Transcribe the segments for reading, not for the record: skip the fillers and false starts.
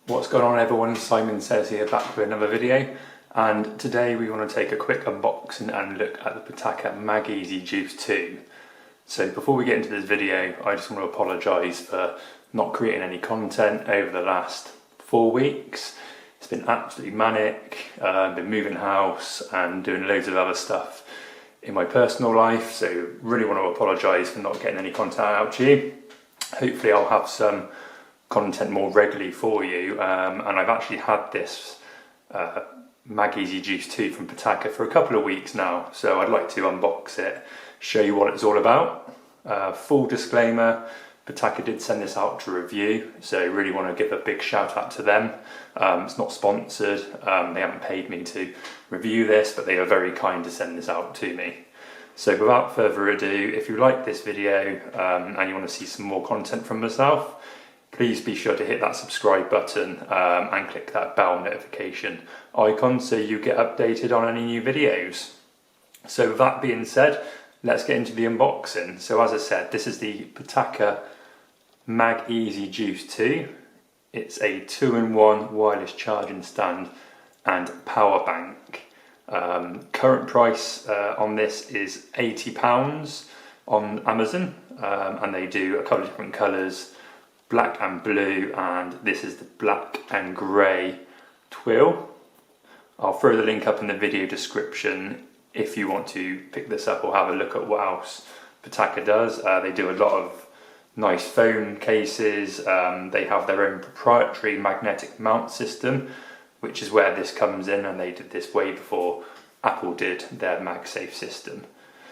What's going on everyone, Simon Says here, back with another video, and today we want to take a quick unboxing and look at the Pitaka MagEZ Juice 2. So before we get into this video, I just want to apologise for not creating any content over the last 4 weeks. It's been absolutely manic, been moving house and doing loads of other stuff in my personal life, so really want to apologise for not getting any content out to you. Hopefully I'll have some content more regularly for you, and I've actually had this MagEZ Juice 2 from Pitaka for a couple of weeks now, so I'd like to unbox it, show you what it's all about. Full disclaimer, Pitaka did send this out to review, so really want to give a big shout out to them. It's not sponsored, they haven't paid me to review this, but they are very kind to send this out to me. So without further ado, if you like this video and you want to see some more content from myself, please be sure to hit that subscribe button and click that bell notification icon so you get updated on any new videos. So with that being said, let's get into the unboxing. So as I said, this is the Pitaka MagEZ Juice 2. It's a 2-in-1 wireless charging stand and power bank. Current price on this is £80 on Amazon, and they do a couple of different colours, black and blue, and this is the black and grey twill. I'll throw the link up in the video description if you want to pick this up or have a look at what else Pitaka does. They do a lot of nice phone cases. They have their own proprietary magnetic mount system, which is where this comes in, and they did this way before Apple did their MagSafe system.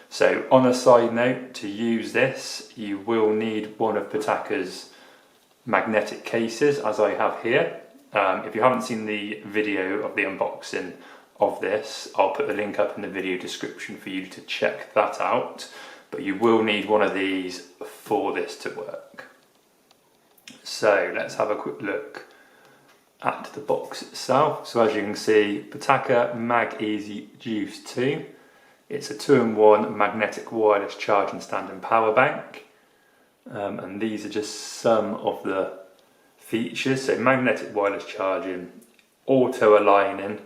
So on a side note, to use this you will need one of Pitaka's magnetic cases, as I have here. If you haven't seen the video of the unboxing of this, I'll put the link up in the video description for you to check that out, but you will need one of these for this to work. So let's have a quick look at the box itself. So as you can see, Pitaka MagEZ Juice 2. It's a 2-in-1 magnetic wireless charging stand and power bank. And these are just some of the features. So magnetic wireless charging, auto aligning,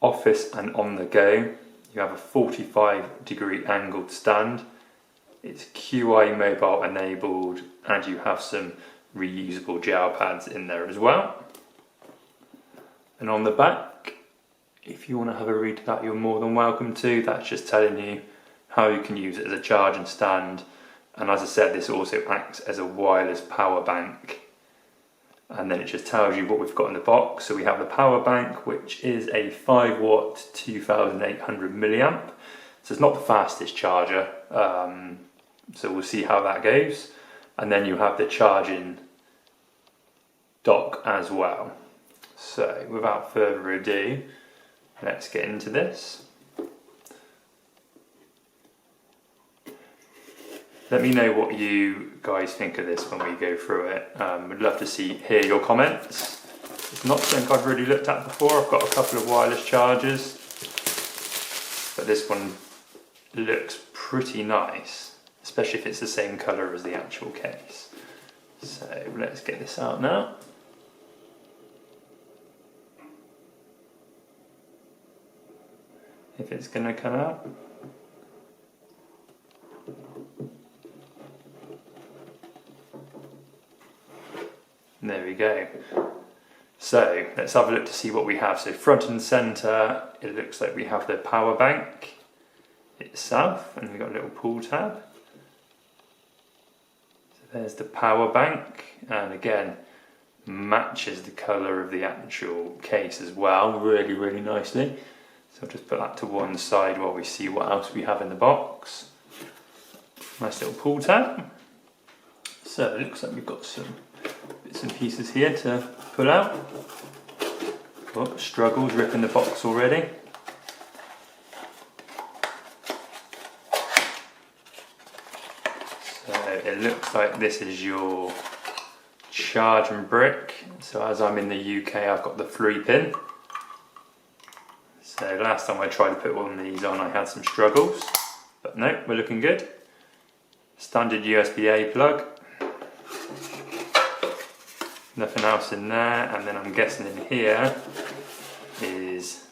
office and on the go. You have a 45-degree angled stand. It's QI mobile enabled, and you have some reusable gel pads in there as well. And on the back, if you want to have a read of that, you're more than welcome to. That's just telling you how you can use it as a charging stand. And as I said, this also acts as a wireless power bank. And then it just tells you what we've got in the box. So we have the power bank, which is a 5-watt 2800 milliamp. So it's not the fastest charger. So we'll see how that goes. And then you have the charging dock as well. So without further ado, let's get into this. Let me know what you guys think of this when we go through it. We'd love to hear your comments. It's not something I've really looked at before. I've got a couple of wireless chargers, but this one looks pretty nice, especially if it's the same colour as the actual case. So let's get this out now. If it's going to come out. There we go. So let's have a look to see what we have. So front and centre, it looks like we have the power bank itself, and we've got a little pull tab. So there's the power bank, and again, matches the colour of the actual case as well, really, really nicely. So I'll just put that to one side while we see what else we have in the box. Nice little pull tab. So it looks like we've got some bits and pieces here to pull out. Oh, struggles ripping the box already. So it looks like this is your charging brick. So as I'm in the UK, I've got the 3-pin. So last time I tried to put one of these on, I had some struggles, but no, we're looking good. Standard USB-A plug. Nothing else in there, and then I'm guessing in here is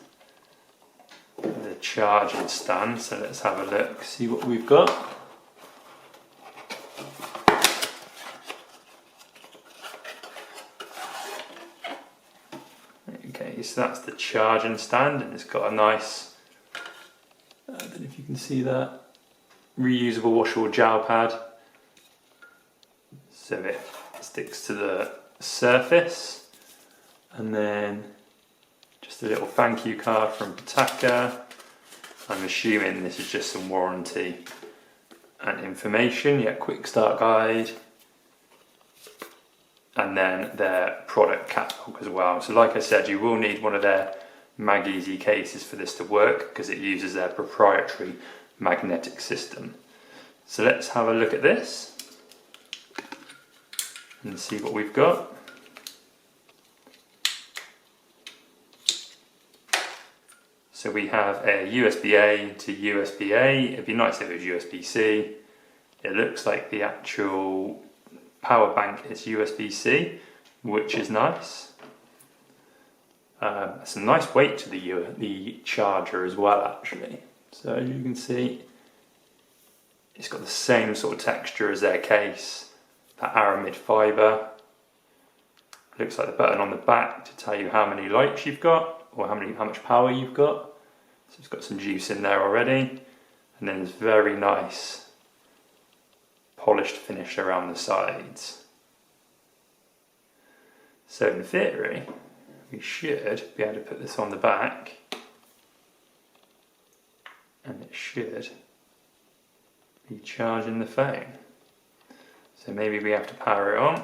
the charging stand. So let's have a look, see what we've got. Okay, so that's the charging stand, and it's got a nice, I don't know if you can see that, reusable washable gel pad. So it sticks to the surface, and then just a little thank you card from Pitaka. I'm assuming this is just some warranty and information. Yeah, quick start guide, and then their product catalog as well. So like I said, you will need one of their MagEZ cases for this to work, because it uses their proprietary magnetic system. So let's have a look at this and see what we've got. So we have a USB-A to USB-A. It'd be nice if it was USB-C. It looks like the actual power bank is USB-C, which is nice. It's a nice weight to the charger as well, actually. So as you can see, it's got the same sort of texture as their case. That aramid fibre. Looks like the button on the back to tell you how many lights you've got, or how much power you've got. So it's got some juice in there already, and then there's very nice polished finish around the sides. So in theory, we should be able to put this on the back, and it should be charging the phone. So maybe we have to power it on.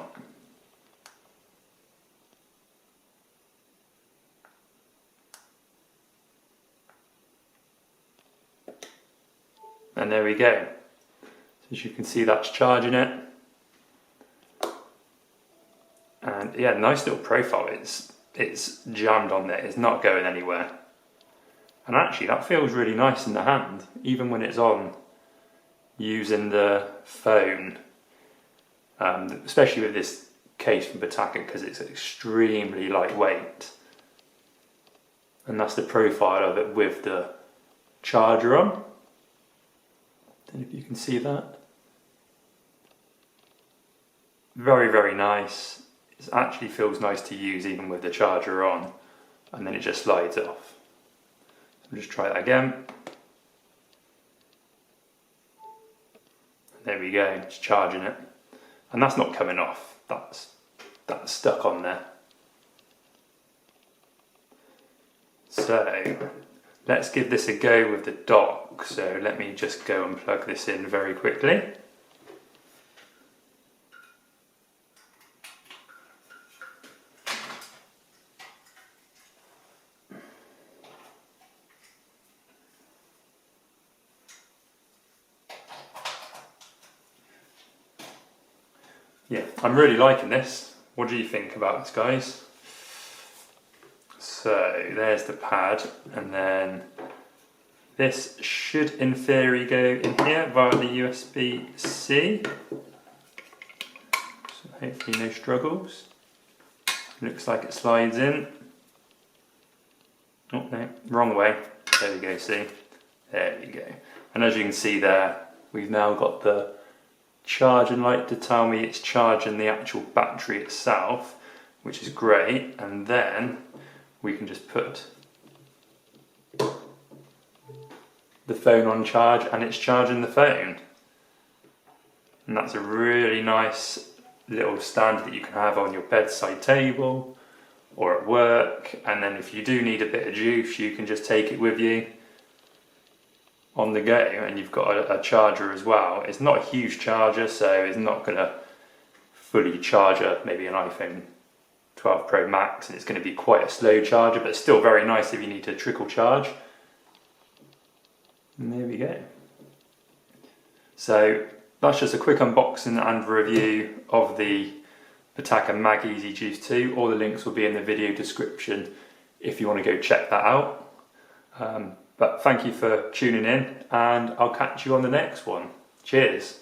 And there we go. So as you can see, that's charging it. And yeah, nice little profile. It's jammed on there, it's not going anywhere. And actually that feels really nice in the hand, even when it's on using the phone. Especially with this case from Pitaka, because it's extremely lightweight. And that's the profile of it with the charger on. Don't know if you can see that. Very, very nice. It actually feels nice to use even with the charger on, and then it just slides off. So just try that again. There we go, it's charging it. And that's not coming off, that's stuck on there. So let's give this a go with the dock. So let me just go and plug this in very quickly. Yeah, I'm really liking this. What do you think about this, guys? So there's the pad, and then this should in theory go in here via the USB-C. So hopefully no struggles. Looks like it slides in. Oh no, wrong way. There we go, see? There we go. And as you can see there, we've now got the charging light to tell me it's charging the actual battery itself, which is great. And then we can just put the phone on charge and it's charging the phone. And that's a really nice little stand that you can have on your bedside table or at work. And then if you do need a bit of juice, you can just take it with you on the go, and you've got a charger as well. It's not a huge charger, so it's not going to fully charge maybe an iPhone 12 Pro Max, and it's going to be quite a slow charger, but it's still very nice if you need to trickle charge. And there we go. So that's just a quick unboxing and review of the Pitaka MagEZ Juice 2. All the links will be in the video description if you want to go check that out. But thank you for tuning in, and I'll catch you on the next one. Cheers.